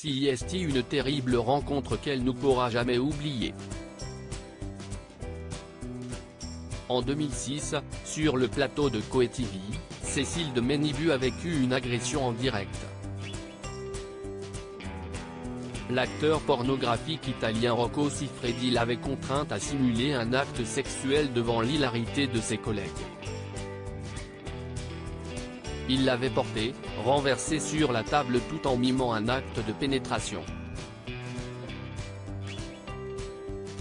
CIST, une terrible rencontre qu'elle ne pourra jamais oublier. En 2006, sur le plateau de Coé TV, Cécile de Ménibu a vécu une agression en direct. L'acteur pornographique italien Rocco Siffredi l'avait contrainte à simuler un acte sexuel devant l'hilarité de ses collègues. Il l'avait portée, renversée sur la table tout en mimant un acte de pénétration.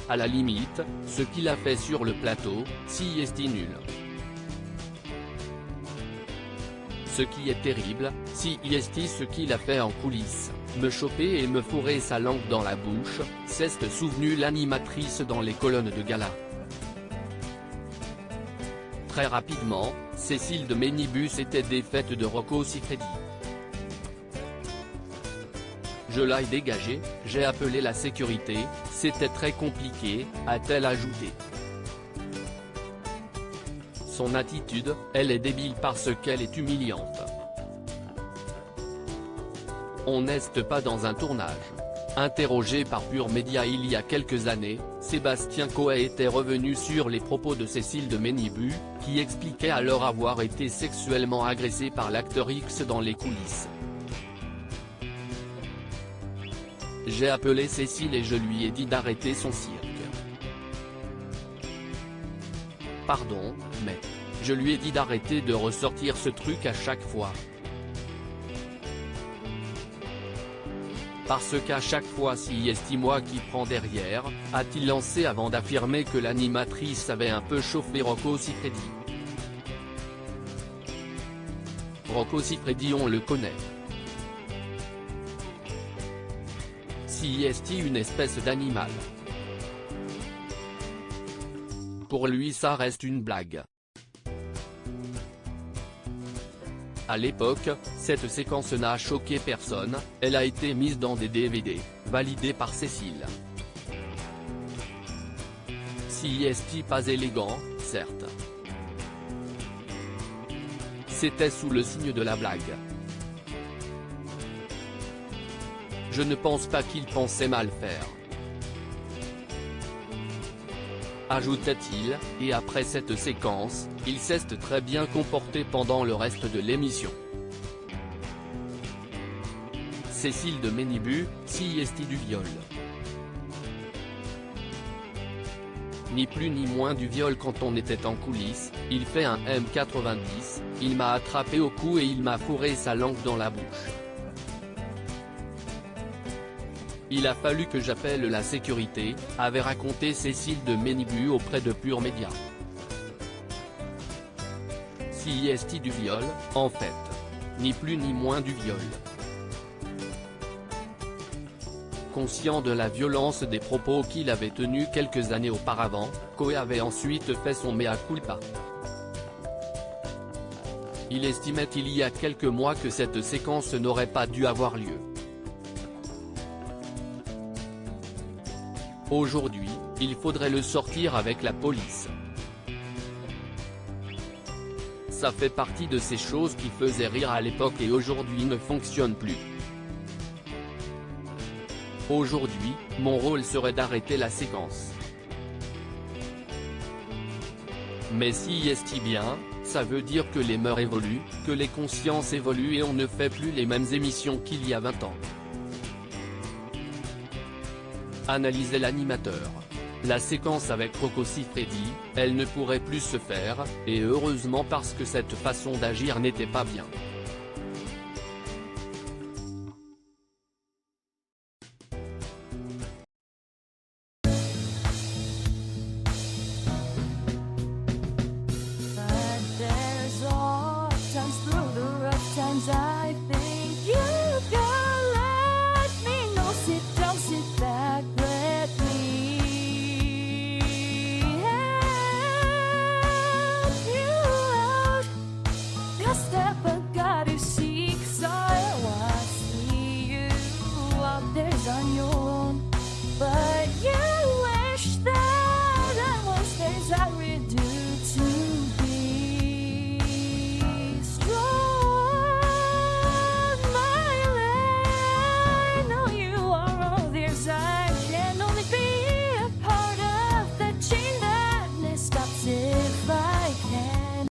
À la limite, ce qu'il a fait sur le plateau, CIST nul. Ce qui est terrible, CIST, ce qu'il a fait en coulisses, me choper et me fourrer sa langue dans la bouche, s'est souvenue l'animatrice dans les colonnes de gala. Très rapidement, Cécile de Ménibu s'était défaite de Rocco Siffredi. Je l'ai dégagé, j'ai appelé la sécurité, c'était très compliqué, a-t-elle ajouté. Son attitude, elle est débile parce qu'elle est humiliante. On n'est pas dans un tournage. Interrogé par Pure Média il y a quelques années, Sébastien Coé était revenu sur les propos de Cécile de Ménibu, qui expliquait alors avoir été sexuellement agressée par l'acteur X dans les coulisses. J'ai appelé Cécile et je lui ai dit d'arrêter son cirque. Pardon, mais je lui ai dit d'arrêter de ressortir ce truc à chaque fois. Parce qu'à chaque fois CIST moi qui prends derrière, a-t-il lancé avant d'affirmer que l'animatrice avait un peu chauffé Rocco Siffredi. Rocco Siffredi on le connaît. CIST une espèce d'animal. Pour lui ça reste une blague. À l'époque, cette séquence n'a choqué personne, elle a été mise dans des DVD, validés par Cécile. CIST pas élégant, certes. C'était sous le signe de la blague. Je ne pense pas qu'il pensait mal faire. Ajoutait-il, et après cette séquence, il s'est très bien comporté pendant le reste de l'émission. Cécile de Ménibu, CIST du viol. Ni plus ni moins du viol quand on était en coulisses, il fait un M90, il m'a attrapé au cou et il m'a fourré sa langue dans la bouche. Il a fallu que j'appelle la sécurité, avait raconté Cécile de Ménibu auprès de Pure Média. CIST du viol, en fait. Ni plus ni moins du viol. Conscient de la violence des propos qu'il avait tenus quelques années auparavant, Coé avait ensuite fait son mea culpa. Il estimait il y a quelques mois que cette séquence n'aurait pas dû avoir lieu. Aujourd'hui, il faudrait le sortir avec la police. Ça fait partie de ces choses qui faisaient rire à l'époque et aujourd'hui ne fonctionnent plus. Aujourd'hui, mon rôle serait d'arrêter la séquence. Mais si est bien, ça veut dire que les mœurs évoluent, que les consciences évoluent et on ne fait plus les mêmes émissions qu'il y a 20 ans. Analysait l'animateur. La séquence avec Rocco Siffredi, elle ne pourrait plus se faire, et heureusement parce que cette façon d'agir n'était pas bien.